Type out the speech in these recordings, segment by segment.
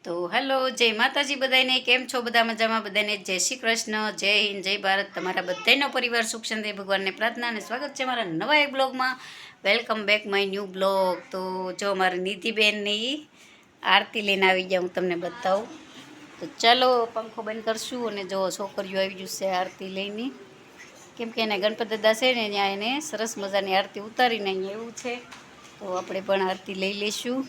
તો હેલો, જય માતાજી બધાને. કેમ છો? બધા મજામાં? બધાને જય શ્રી કૃષ્ણ, જય હિન્દ, જય ભારત. તમારા બધાનો પરિવાર સુખ શાંતિ ભગવાનને પ્રાર્થના અને સ્વાગત છે મારા નવા એક બ્લોગમાં. Welcome back my new blog. તો જો મારી નિધિબેનની આરતી લઈને આવી ગયા, હું તમને બતાવું. તો ચાલો પંખો બંધ કરશું અને જો છોકરીઓ આવી જશે આરતી લઈને, કેમ કે એને ગણપતિ દાદા છે ને ત્યાં એને સરસ મજાની આરતી ઉતારીને અહીંયા એવું છે. તો આપણે પણ આરતી લઈ લઈશું.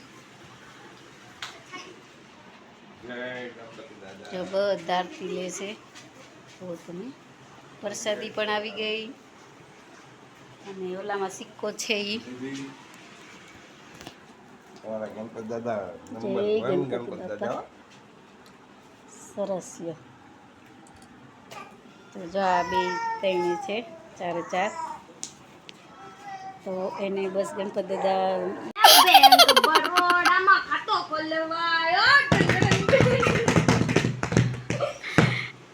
જો બધા આરતી લે છે. તો તમે પ્રસાદી પણ આવી ગઈ અને ઓલામાં સિક્કો છે એ ગણપત દાદા સરસ. તો જો આ બે ત્રણ છે, ચારે ચાર. તો એને બસ ગણપત દાદા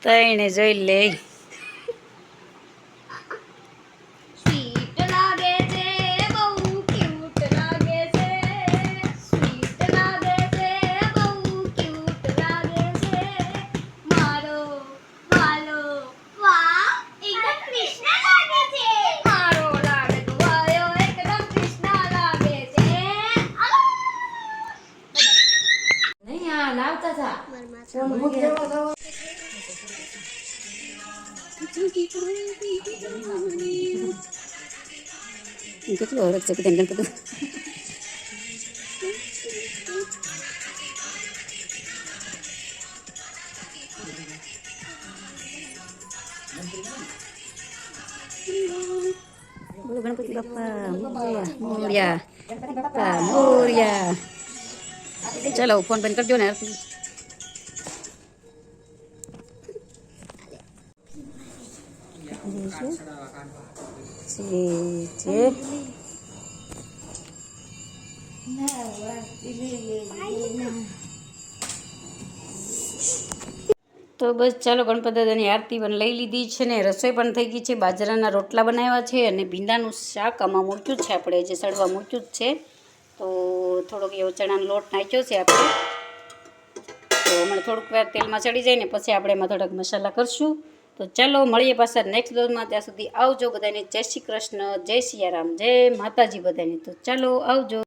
તઈને જોઈ લે. કેટલું ઓળખ છે કે તેમ બધું. બોલો ગણપતિ બાપ્પા મોર્યા, બાપ્પા મોર્યા. ચાલો ફોન બંધ કરજો ને આરતી. તો બસ ચાલો ગણપતિ દાદાની આરતી પણ લઈ લીધી છે ને રસોઈ પણ થઈ ગઈ છે. બાજરાના રોટલા બનાવ્યા છે અને ભીંડાનું શાક આમાં મૂક્યું જ છે, આપણે જે સડવા મૂક્યું જ છે. તો થોડોક એવો ચણાનો લોટ નાખ્યો છે આપણે. તો હમણાં થોડુંક વાર તેલમાં ચડી જાય ને પછી આપણે એમાં થોડાક મસાલા કરશું. તો ચાલો મળીએ પાછા નેક્સ્ટ બ્લોગમાં. ત્યાં સુધી આવજો બધાને. જય શ્રી કૃષ્ણ, જય સિયારામ, જય માતાજી બધાને. તો ચાલો આવજો.